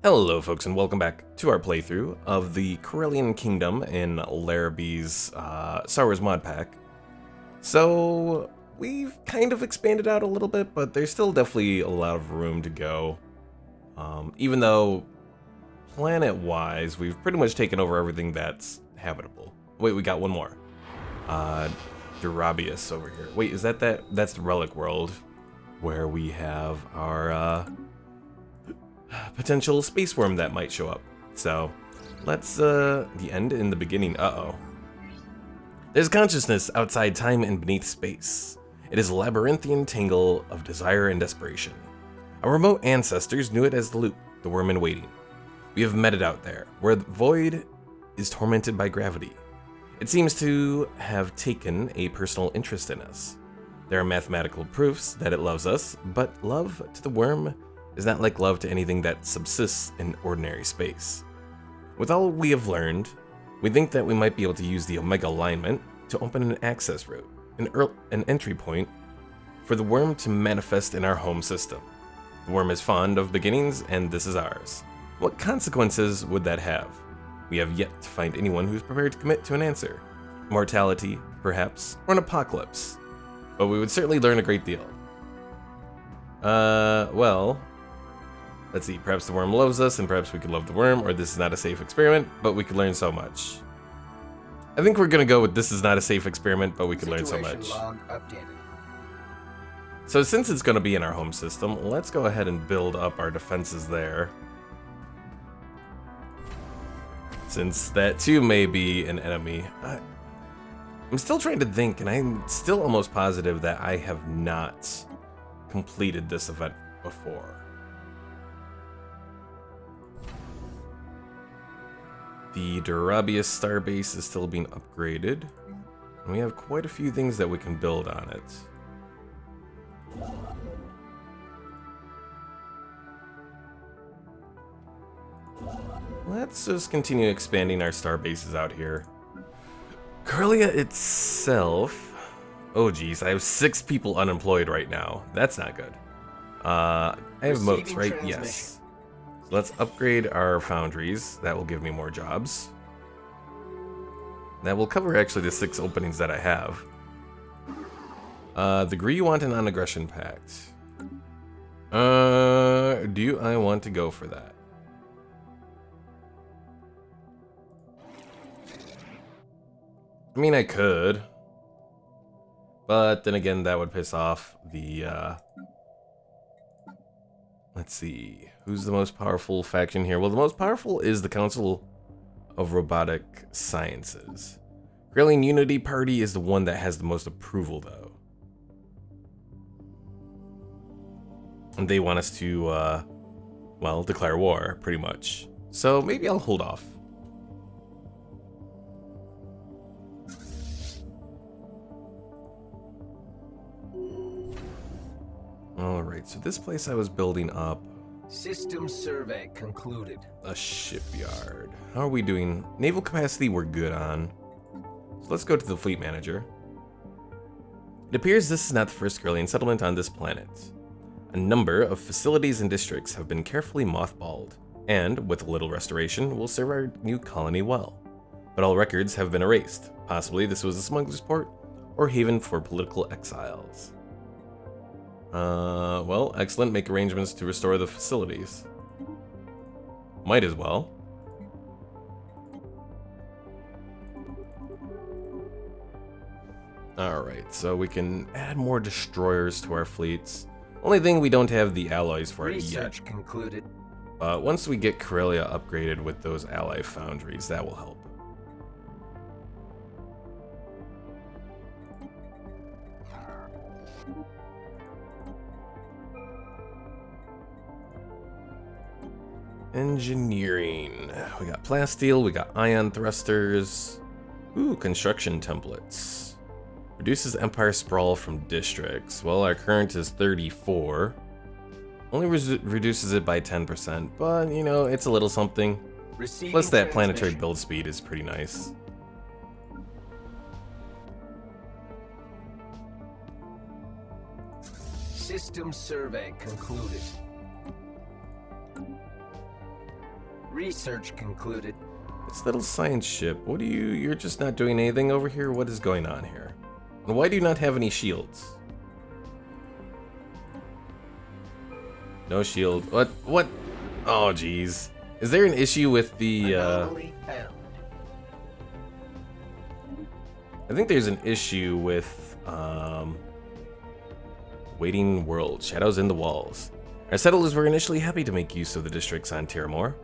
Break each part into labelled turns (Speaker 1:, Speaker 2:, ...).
Speaker 1: Hello folks and welcome back to our playthrough of the Corellian Kingdom in Larabee's Star Wars mod pack. So we've kind of expanded out a little bit, but there's still definitely a lot of room to go. Even though planet-wise we've pretty much taken over everything that's habitable. Wait, we got one more. Larabee over here. Wait, is that's the Relic World where we have our potential space worm that might show up. So let's the end in the beginning. There's consciousness outside time and beneath space. It is a labyrinthian tangle of desire and desperation. Our remote ancestors knew it as the loop, the worm in waiting. We have met it out there, where the void is tormented by gravity. It seems to have taken a personal interest in us. There are mathematical proofs that it loves us, but love to the worm is not like love to anything that subsists in ordinary space. With all we have learned, we think that we might be able to use the Omega alignment to open an access route, an entry point for the worm to manifest in our home system. The worm is fond of beginnings, and this is ours. What consequences would that have? We have yet to find anyone who's prepared to commit to an answer. Mortality, perhaps, or an apocalypse. But we would certainly learn a great deal. Well, let's see, perhaps the worm loves us, and perhaps we could love the worm, or this is not a safe experiment, but we could learn so much. I think we're gonna go with this is not a safe experiment, but we could learn so much.
Speaker 2: Log updated.
Speaker 1: So since it's gonna be in our home system, let's go ahead and build up our defenses there. Since that too may be an enemy. I'm still trying to think, and I'm still almost positive that I have not completed this event before. The Larabee starbase is still being upgraded, and we have quite a few things that we can build on it. Let's just continue expanding our star bases out here. Corellia itself... Oh geez, I have 6 people unemployed right now. That's not good. I have moats, right? Yes. So let's upgrade our foundries. That will give me more jobs. That will cover actually the 6 openings that I have. Degree you want a non-aggression pact. Do I want to go for that? I mean, I could. But then again, that would piss off the, let's see. Who's the most powerful faction here? Well, the most powerful is the Council of Robotic Sciences. Corellian Unity Party is the one that has the most approval, though. And they want us to, well, declare war, pretty much. So maybe I'll hold off. Alright, so this place I was building up...
Speaker 2: System survey concluded.
Speaker 1: A shipyard. How are we doing? Naval capacity we're good on. So let's go to the fleet manager. It appears this is not the first Corellian settlement on this planet. A number of facilities and districts have been carefully mothballed, and, with a little restoration, will serve our new colony well. But all records have been erased. Possibly this was a smuggler's port, or haven for political exiles. Well, excellent. Make arrangements to restore the facilities. Might as well. Alright, so we can add more destroyers to our fleets. Only thing, we don't have the alloys for it yet.
Speaker 2: Research concluded.
Speaker 1: Once we get Corellia upgraded with those ally foundries, that will help. Engineering. We got plasteel, we got ion thrusters. Ooh, construction templates. Reduces empire sprawl from districts. Well, our current is 34. Only reduces it by 10%, but you know, it's a little something. Plus that planetary build speed is pretty nice.
Speaker 2: System survey concluded. Research concluded.
Speaker 1: This little science ship, what do you're just not doing anything over here? What is going on here? And why do you not have any shields? No shield. What? Oh, jeez. Is there an issue with the,
Speaker 2: Anomaly found.
Speaker 1: I think there's an issue with, Waiting World, Shadows in the Walls. Our settlers were initially happy to make use of the districts on Tiramore.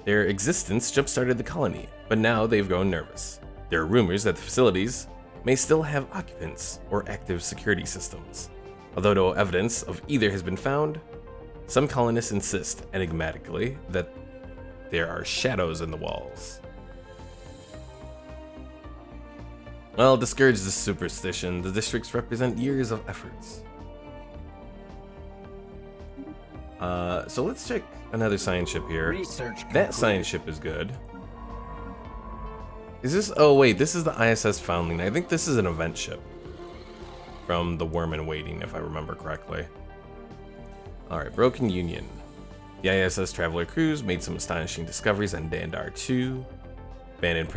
Speaker 1: Their existence jump-started the colony, but now they've grown nervous. There are rumors that the facilities may still have occupants or active security systems. Although no evidence of either has been found, some colonists insist, enigmatically, that there are shadows in the walls. Well, discourage this superstition. The districts represent years of efforts. So let's check another science ship here. That science ship is good. Is this? Oh wait, this is the ISS Foundling. I think this is an event ship from the Worm in Waiting, if I remember correctly. All right, Broken Union. The ISS Traveler Cruise made some astonishing discoveries on Dandar 2. Abandoned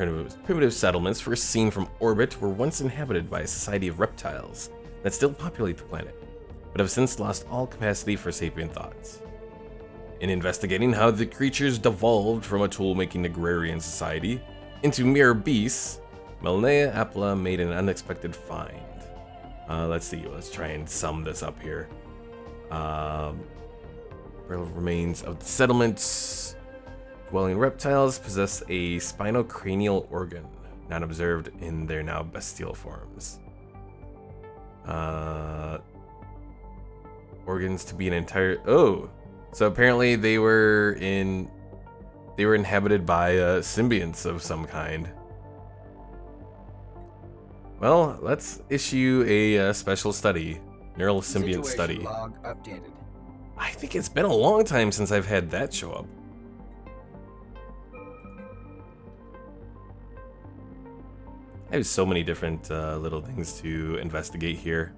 Speaker 1: primitive settlements first seen from orbit were once inhabited by a society of reptiles that still populate the planet, but have since lost all capacity for sapient thoughts. In investigating how the creatures devolved from a tool-making agrarian society into mere beasts, Melnea Apla made an unexpected find. Let's see, let's try and sum this up here. Remains of the settlements. Dwelling reptiles possess a spinocranial organ, not observed in their now bestial forms. Organs to be an entire... Oh! So apparently they were inhabited by symbionts of some kind. Well, let's issue a special study. Neural symbiont study.
Speaker 2: Log updated.
Speaker 1: I think it's been a long time since I've had that show up. I have so many different little things to investigate here.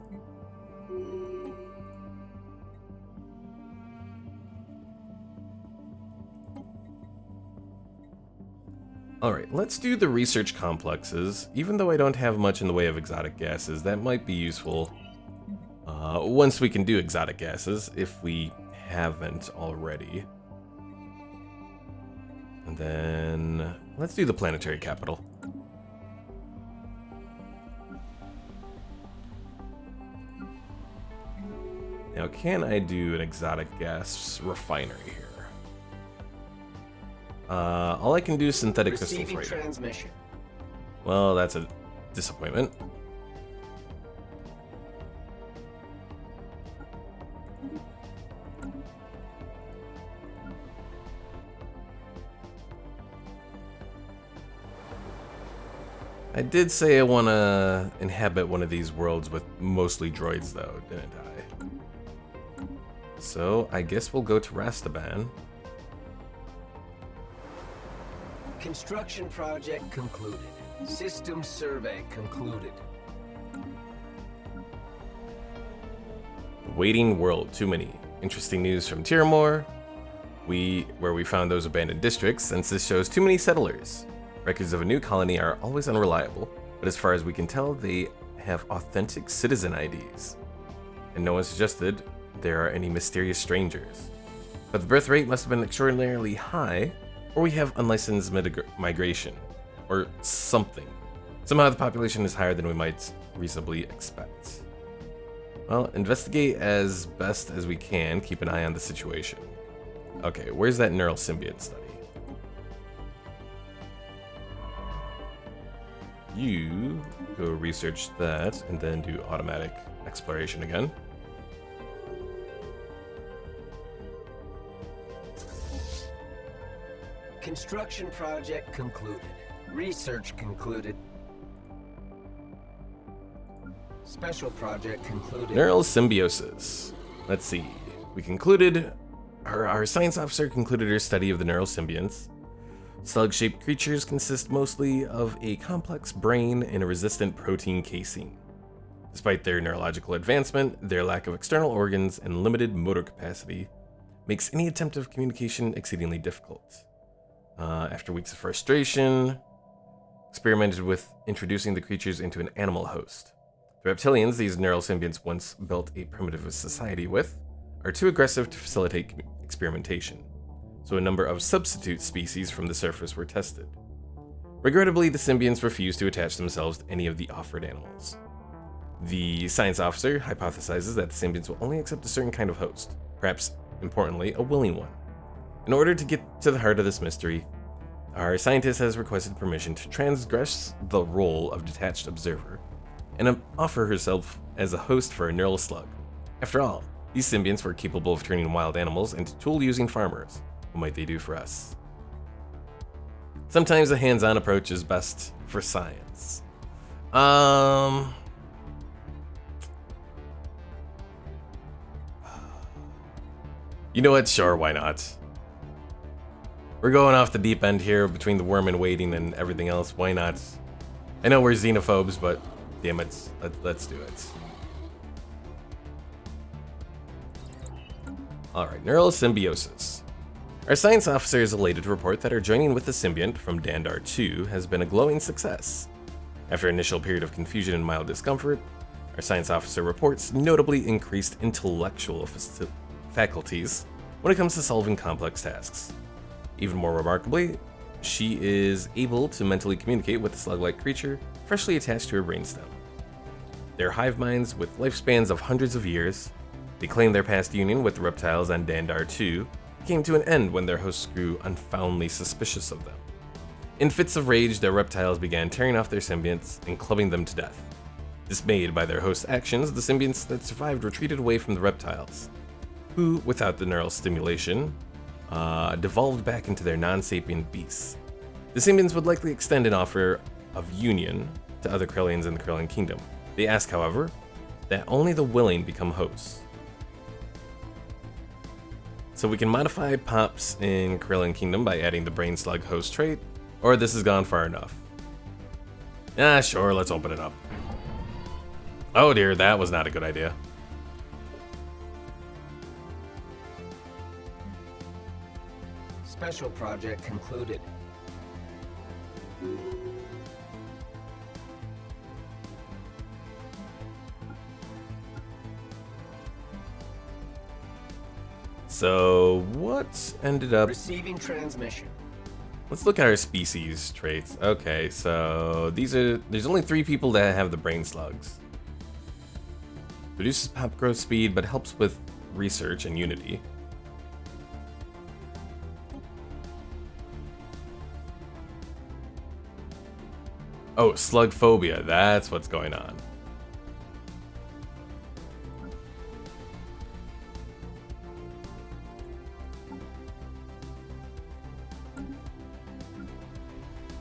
Speaker 1: Alright, let's do the research complexes. Even though I don't have much in the way of exotic gases, that might be useful once we can do exotic gases, if we haven't already. And then let's do the planetary capital. Now, can I do an exotic gas refinery here? All I can do is synthetic crystals right now. Well, that's a disappointment. I did say I want to inhabit one of these worlds with mostly droids, though, didn't I? So, I guess we'll go to Rastaban.
Speaker 2: Construction project concluded. System survey concluded.
Speaker 1: Waiting world, too many. Interesting news from Tiramore, where we found those abandoned districts, since this shows too many settlers. Records of a new colony are always unreliable, but as far as we can tell, they have authentic citizen IDs. And no one suggested there are any mysterious strangers. But the birth rate must have been extraordinarily high, or we have unlicensed migration, or something. Somehow the population is higher than we might reasonably expect. Well, investigate as best as we can, keep an eye on the situation. Okay, where's that neural symbiont study? You go research that, and then do automatic exploration again.
Speaker 2: Construction project concluded. Research concluded. Special project concluded.
Speaker 1: Neural symbiosis. Let's see. We concluded... Our science officer concluded her study of the neural symbionts. Slug-shaped creatures consist mostly of a complex brain and a resistant protein casing. Despite their neurological advancement, their lack of external organs and limited motor capacity makes any attempt of communication exceedingly difficult. After weeks of frustration, experimented with introducing the creatures into an animal host. The reptilians these neural symbionts once built a primitive society with are too aggressive to facilitate experimentation, so a number of substitute species from the surface were tested. Regrettably, the symbionts refused to attach themselves to any of the offered animals. The science officer hypothesizes that the symbionts will only accept a certain kind of host, perhaps importantly, a willing one. In order to get to the heart of this mystery, our scientist has requested permission to transgress the role of detached observer and offer herself as a host for a neural slug. After all, these symbionts were capable of turning wild animals into tool-using farmers. What might they do for us? Sometimes a hands-on approach is best for science. You know what? Sure, why not? We're going off the deep end here between the worm and waiting and everything else. Why not? I know we're xenophobes, but damn it, let's do it. Alright, neural symbiosis. Our science officer is elated to report that our joining with the symbiont from Dandar 2 has been a glowing success. After an initial period of confusion and mild discomfort, our science officer reports notably increased intellectual faculties when it comes to solving complex tasks. Even more remarkably, she is able to mentally communicate with the slug-like creature freshly attached to her brainstem. They're hive minds with lifespans of hundreds of years. They claim their past union with the reptiles on Dandar 2 came to an end when their hosts grew unfoundly suspicious of them. In fits of rage, their reptiles began tearing off their symbionts and clubbing them to death. Dismayed by their hosts' actions, the symbionts that survived retreated away from the reptiles, who, without the neural stimulation, devolved back into their non-sapient beasts. The symbionts would likely extend an offer of union to other Corellians in the Corellian Kingdom. They ask, however, that only the willing become hosts. So we can modify Pops in Corellian Kingdom by adding the Brain Slug host trait, or this has gone far enough. Sure, let's open it up. Oh dear, that was not a good idea.
Speaker 2: Special project concluded.
Speaker 1: So what ended up...
Speaker 2: Receiving transmission.
Speaker 1: Let's look at our species traits. Okay, so there's only 3 people that have the brain slugs. Reduces pop growth speed, but helps with research and unity. Oh, slug phobia, that's what's going on.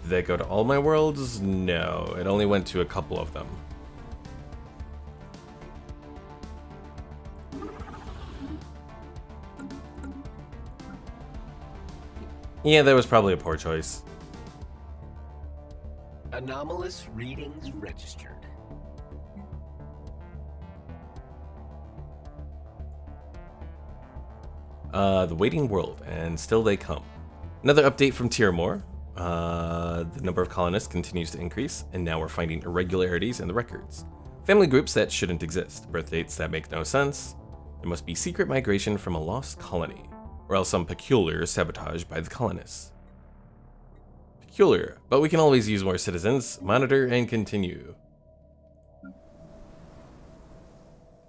Speaker 1: Did that go to all my worlds? No, it only went to a couple of them. Yeah, that was probably a poor choice.
Speaker 2: Anomalous readings registered.
Speaker 1: The waiting world, and still they come. Another update from Tyrmor. The number of colonists continues to increase, and now we're finding irregularities in the records. Family groups that shouldn't exist, birth dates that make no sense. There must be secret migration from a lost colony, or else some peculiar sabotage by the colonists. Peculiar, but we can always use more citizens. Monitor and continue.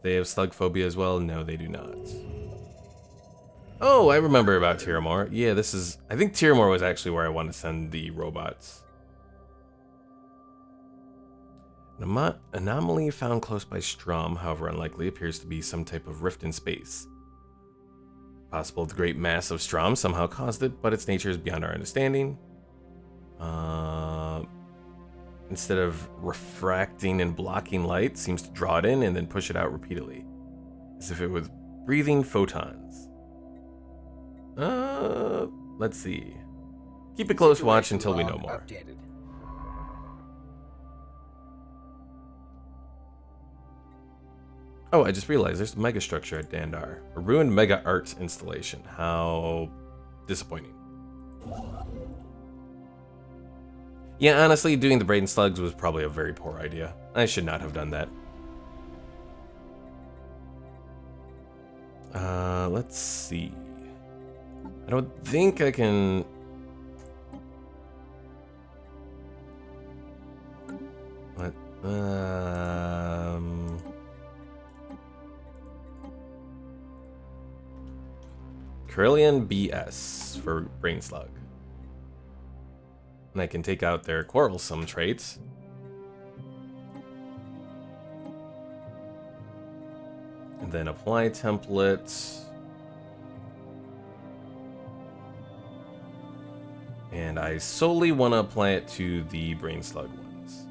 Speaker 1: They have slug phobia as well? No, they do not. Oh, I remember about Tyrmor. Yeah, this is... I think Tyrmor was actually where I want to send the robots. An anomaly found close by Strom, however unlikely, appears to be some type of rift in space. Possible the great mass of Strom somehow caused it, but its nature is beyond our understanding. Instead of refracting and blocking light, seems to draw it in and then push it out repeatedly, as if it was breathing photons. Let's see. Keep a close watch until we know more.
Speaker 2: Updated.
Speaker 1: Oh, I just realized there's a megastructure at Dandar. A ruined mega art installation. How disappointing. Yeah, honestly, doing the brain slugs was probably a very poor idea. I should not have done that. Let's see. I don't think I can... What? Corellian BS for brain slug. And I can take out their quarrelsome traits. And then apply template. And I solely want to apply it to the brain slug ones.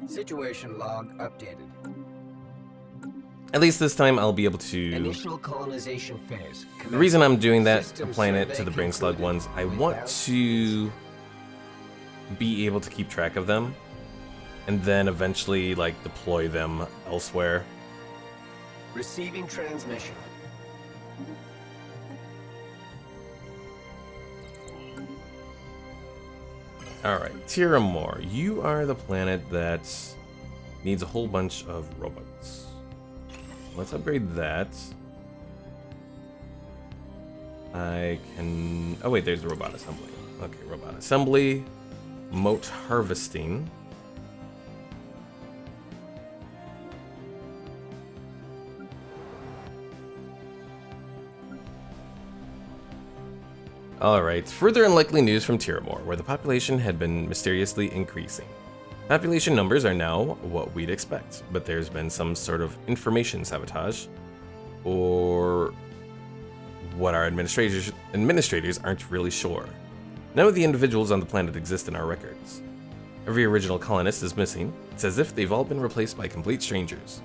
Speaker 2: Situation log updated.
Speaker 1: At least this time I'll be able to...
Speaker 2: Initial colonization phase.
Speaker 1: The reason I'm doing that, applying it to the brain slug ones, I want to be able to keep track of them. And then eventually, like, deploy them elsewhere.
Speaker 2: Receiving transmission.
Speaker 1: Alright, Tiramore, you are the planet that needs a whole bunch of robots. Let's upgrade that. I can... Oh wait, there's the robot assembly. Okay, robot assembly. Mote harvesting. Alright, further unlikely news from Tiramore, where the population had been mysteriously increasing. Population numbers are now what we'd expect, but there's been some sort of information sabotage, or what our administrators aren't really sure. None of the individuals on the planet exist in our records. Every original colonist is missing. It's as if they've all been replaced by complete strangers.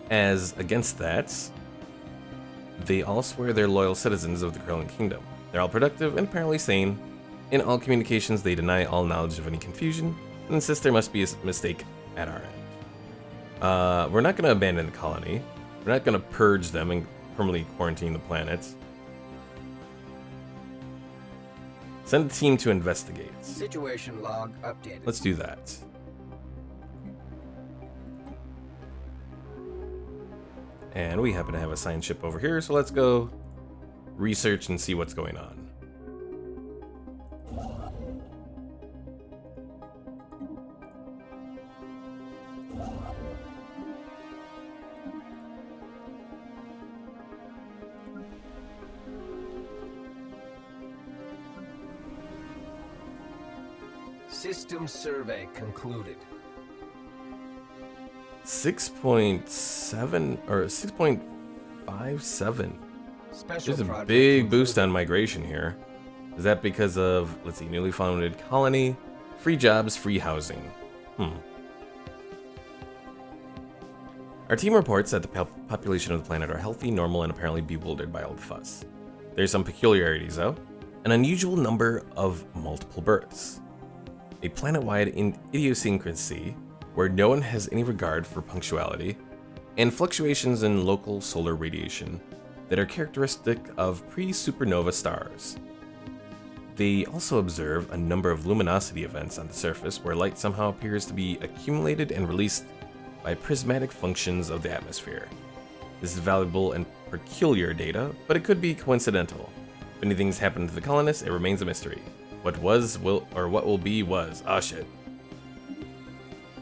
Speaker 1: As against that, they all swear they're loyal citizens of the Corellian Kingdom. They're all productive and apparently sane. In all communications, they deny all knowledge of any confusion and insist there must be a mistake at our end. We're not going to abandon the colony. We're not going to purge them and permanently quarantine the planet. Send a team to investigate.
Speaker 2: Situation log updated.
Speaker 1: Let's do that. And we happen to have a signed ship over here, so let's go research and see what's going on.
Speaker 2: System survey concluded.
Speaker 1: 6.7 or 6.57.
Speaker 2: Special
Speaker 1: There's a
Speaker 2: project
Speaker 1: big
Speaker 2: concluded.
Speaker 1: boost on migration here. Is that because of, let's see, newly founded colony, free jobs, free housing? Our team reports that the population of the planet are healthy, normal, and apparently bewildered by all the fuss. There's some peculiarities though. An unusual number of multiple births. A planet-wide idiosyncrasy where no one has any regard for punctuality, and fluctuations in local solar radiation that are characteristic of pre-supernova stars. They also observe a number of luminosity events on the surface where light somehow appears to be accumulated and released by prismatic functions of the atmosphere. This is valuable and peculiar data, but it could be coincidental. If anything's happened to the colonists, it remains a mystery. What was, will, or what will be, was. Ah, shit.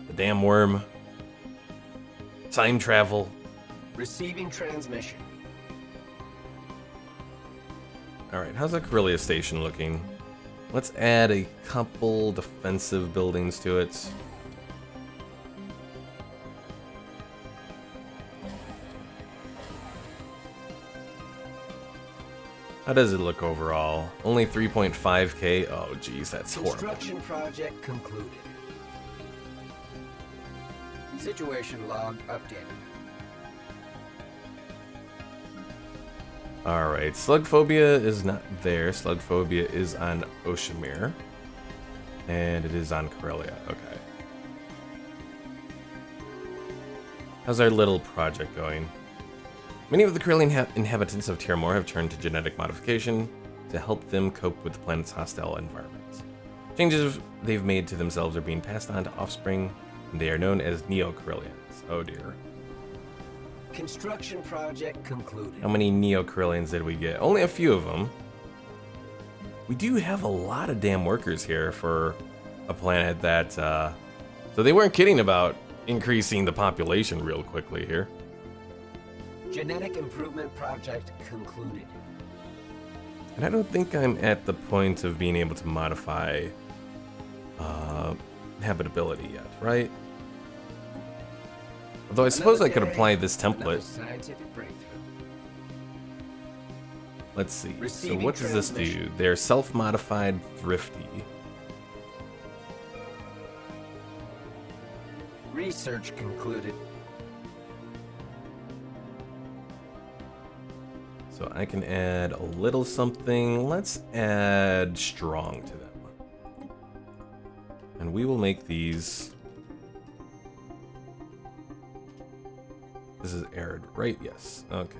Speaker 1: The damn worm. Time travel.
Speaker 2: Receiving transmission.
Speaker 1: Alright, how's that Corellia station looking? Let's add a couple defensive buildings to it. How does it look overall? Only 3.5k? Oh geez, that's horrible.
Speaker 2: Construction project concluded. Situation log updated.
Speaker 1: Alright, Slugphobia is not there. Slugphobia is on Oceanmere. And it is on Corellia. Okay. How's our little project going? Many of the Corellian inhabitants of Terramore have turned to genetic modification to help them cope with the planet's hostile environment. Changes they've made to themselves are being passed on to offspring, and they are known as Neo-Corellians. Oh dear.
Speaker 2: Construction project concluded.
Speaker 1: How many Neo-Corellians did we get? Only a few of them. We do have a lot of damn workers here for a planet that, so they weren't kidding about increasing the population real quickly here.
Speaker 2: Genetic improvement project concluded.
Speaker 1: And I don't think I'm at the point of being able to modify habitability yet, right? Although I suppose I could apply this template.
Speaker 2: Scientific breakthrough.
Speaker 1: Let's see. So
Speaker 2: Receiving
Speaker 1: what does this do?
Speaker 2: transmission.
Speaker 1: They're self-modified thrifty.
Speaker 2: Research concluded.
Speaker 1: So I can add a little something. Let's add strong to them. And we will make these. This is arid, right? Yes. Okay.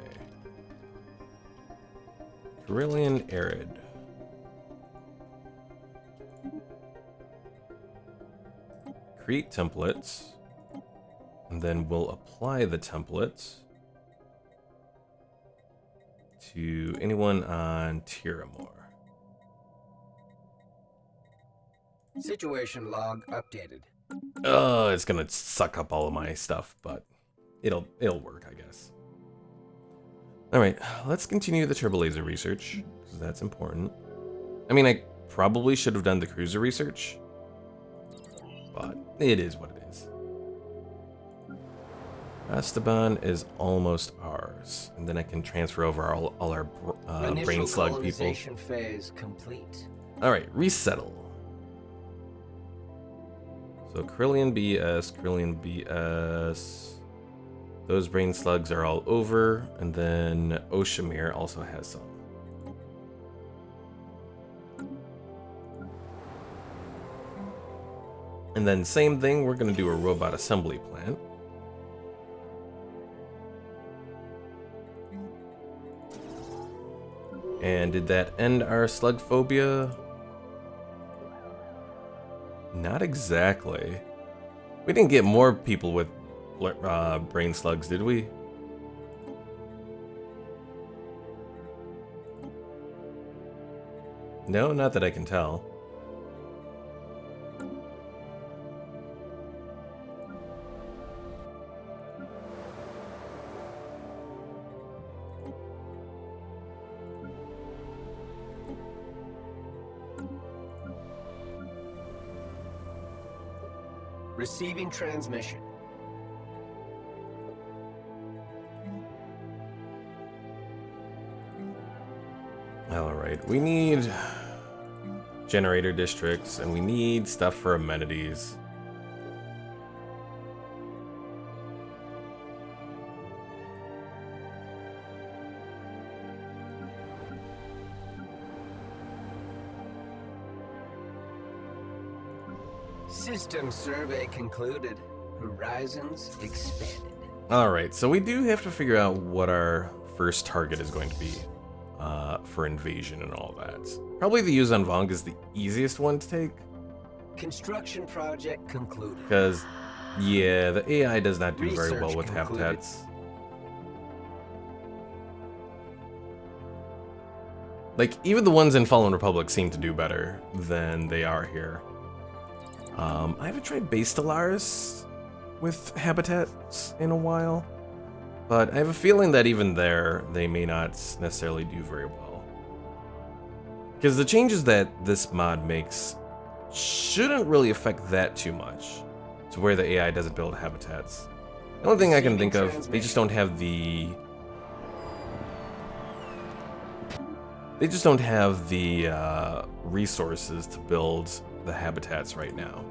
Speaker 1: Corellian arid. Create templates. And then we'll apply the templates to anyone on Terramore.
Speaker 2: Situation log updated.
Speaker 1: Oh, it's gonna suck up all of my stuff, but it'll work, I guess. All right, let's continue the turbo laser research because that's important. I mean, I probably should have done the cruiser research, but it is what it is. Esteban is almost ours, and then I can transfer over all our brain slug people.
Speaker 2: Colonization phase complete.
Speaker 1: All right, resettle. So Corellian BS. Those brain slugs are all over, and then Oshamir also has some. And then same thing, we're gonna do a robot assembly plant. And did that end our slug phobia? Not exactly. We didn't get more people with brain slugs, did we? No, not that I can tell.
Speaker 2: Receiving transmission.
Speaker 1: Alright, we need generator districts, and we need stuff for amenities.
Speaker 2: System survey concluded. Horizons expanded.
Speaker 1: Alright, so we do have to figure out what our first target is going to be for invasion and all that. Probably the Yuzan Vong is the easiest one to take.
Speaker 2: Construction project concluded.
Speaker 1: Because, yeah, the AI does not do very
Speaker 2: Research
Speaker 1: well with
Speaker 2: concluded.
Speaker 1: habitats. Like, even the ones in Fallen Republic seem to do better than they are here. I haven't tried base Stellaris with habitats in a while, but I have a feeling that even there, they may not necessarily do very well. Because the changes that this mod makes shouldn't really affect that too much, to where the AI doesn't build habitats. The only thing I can think of, they just don't have the... They just don't have the resources to build the habitats right now.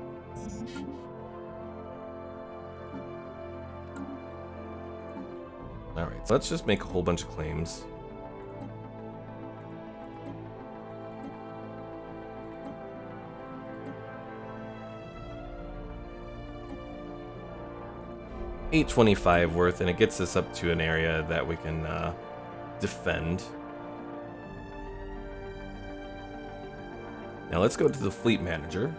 Speaker 1: Alright, so let's just make a whole bunch of claims. 825 worth, and it gets us up to an area that we can defend. Now let's go to the fleet manager.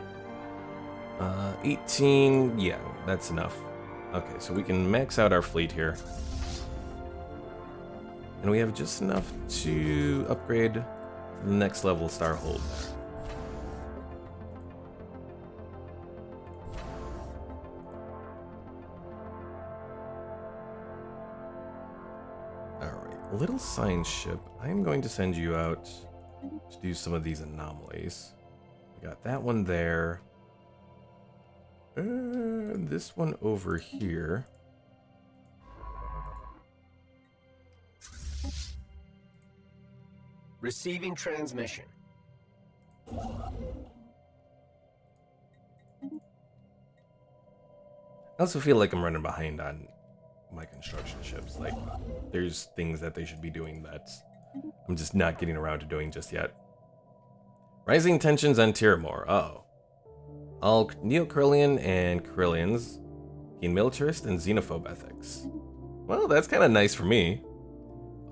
Speaker 1: 18, yeah, that's enough. Okay, so we can max out our fleet here. And we have just enough to upgrade to the next level star hold there. Alright, little science ship. I'm going to send you out to do some of these anomalies. We got that one there. This one over here.
Speaker 2: Receiving transmission.
Speaker 1: I also feel like I'm running behind on my construction ships. Like, there's things that they should be doing that I'm just not getting around to doing just yet. Rising tensions on Tiramore. Uh-oh. All Neo-Corellian and Corellians gain militarist and xenophobe ethics. Well, that's kind of nice for me.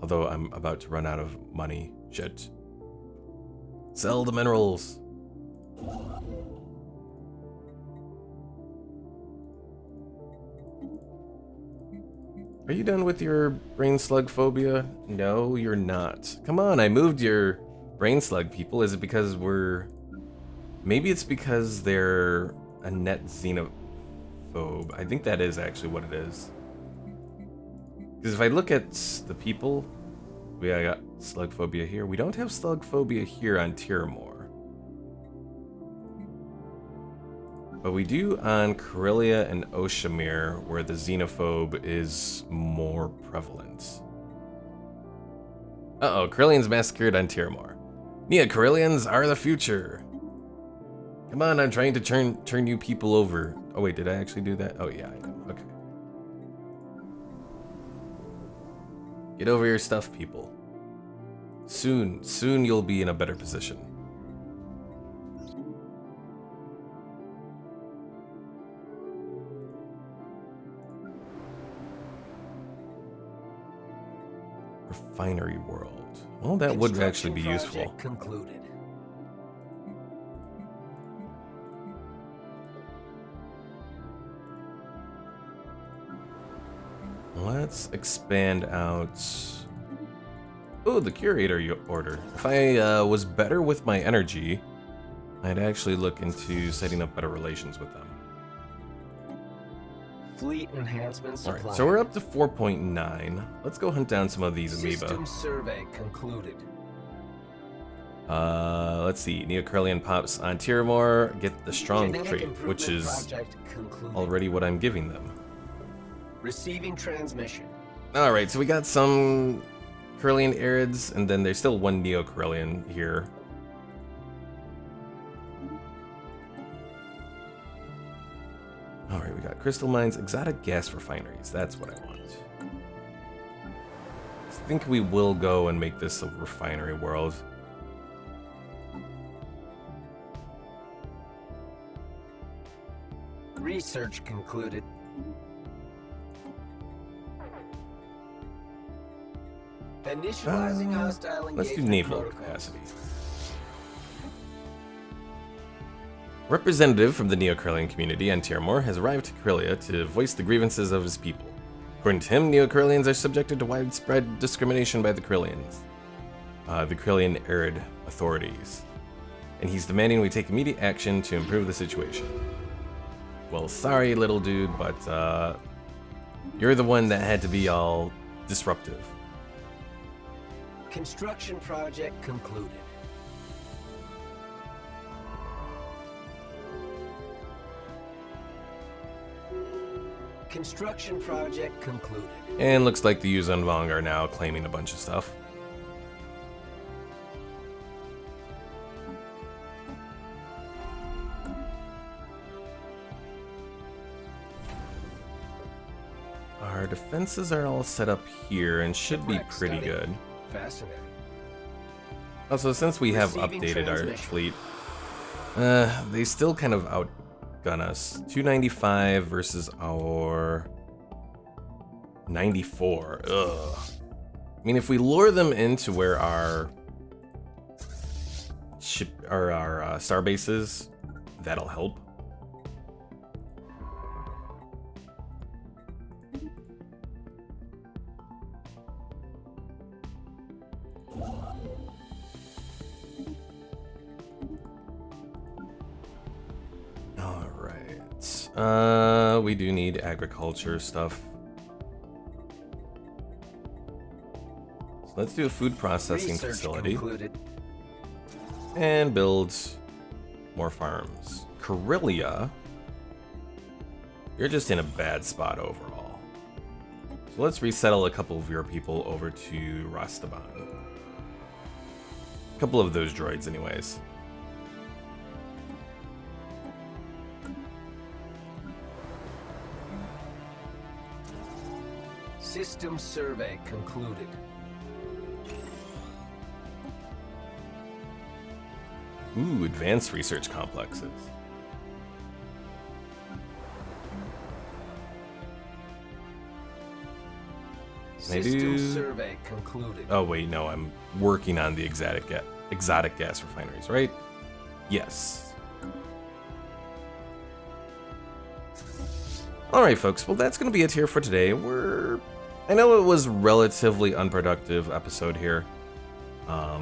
Speaker 1: Although I'm about to run out of money. Shit. Sell the minerals. Are you done with your brain slug phobia? No, you're not. Come on, I moved your brain slug people. Is it because we're... Maybe it's because they're a net xenophobe. I think that is actually what it is. Because if I look at the people, I got slug phobia here. We don't have slug phobia here on Tiramore. But we do on Corellia and Oshamir, where the xenophobe is more prevalent. Uh-oh, Corellians massacred on Tiramore. Neo-Corellians are the future. Come on, I'm trying to turn you people over. Oh wait, did I actually do that? Oh yeah, I know. Okay. Get over your stuff, people. Soon you'll be in a better position. Refinery world. Well, that would actually be useful.
Speaker 2: Concluded.
Speaker 1: Let's expand out. Oh, the curator order. If I was better with my energy, I'd actually look into setting up better relations with them.
Speaker 2: Fleet enhancements.
Speaker 1: All right, so we're up to 4.9. Let's go hunt down some of these amoeba.
Speaker 2: System survey concluded.
Speaker 1: Let's see. Neo-Corellian pops on Tiramore. Get the strong
Speaker 2: Genetic
Speaker 1: trait,
Speaker 2: improvement
Speaker 1: which is
Speaker 2: project concluded.
Speaker 1: already what I'm giving them.
Speaker 2: Receiving transmission.
Speaker 1: All right, so we got some Corellian Arids, and then there's still one Neo-Corellian here. All right, we got crystal mines, exotic gas refineries. That's what I want. I think we will go and make this a refinery world.
Speaker 2: Research concluded. Initializing hostile engagement.
Speaker 1: Let's do naval
Speaker 2: protocols.
Speaker 1: capacity. Representative from the Neo-Corellian community on Tiramore has arrived to Corellia to voice the grievances of his people. According to him, Neo-Corellians are subjected to widespread discrimination by the Corellians, the Corellian Arid authorities, and he's demanding we take immediate action to improve the situation. Well, sorry, little dude, but you're the one that had to be all disruptive.
Speaker 2: Construction project concluded. Construction project concluded.
Speaker 1: And looks like the Yuzhan Vong are now claiming a bunch of stuff. Our defenses are all set up here and should be pretty good.
Speaker 2: Fascinating.
Speaker 1: Also, since we have
Speaker 2: Receiving
Speaker 1: updated our
Speaker 2: transmission.
Speaker 1: fleet, they still kind of outgun us. 295 versus our 94. Ugh. I mean, if we lure them into where our ship or our star base is, that'll help. All right. We do need agriculture stuff. So let's do a food processing
Speaker 2: Research
Speaker 1: facility.
Speaker 2: concluded.
Speaker 1: And build more farms. Corellia, you're just in a bad spot overall. So let's resettle a couple of your people over to Rastaban. A couple of those droids anyways.
Speaker 2: System survey concluded.
Speaker 1: Ooh, advanced research complexes.
Speaker 2: System survey concluded.
Speaker 1: Oh wait, no, I'm working on the exotic gas refineries, right? Yes. Alright folks, well that's gonna be it here for today. I know it was relatively unproductive episode here.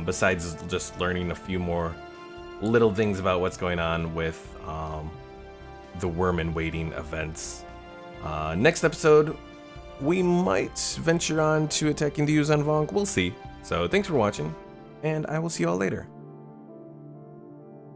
Speaker 1: Besides just learning a few more little things about what's going on with the worm in waiting events. Next episode, we might venture on to attacking the Yuuzhan Vong. We'll see. So thanks for watching, and I will see you all later.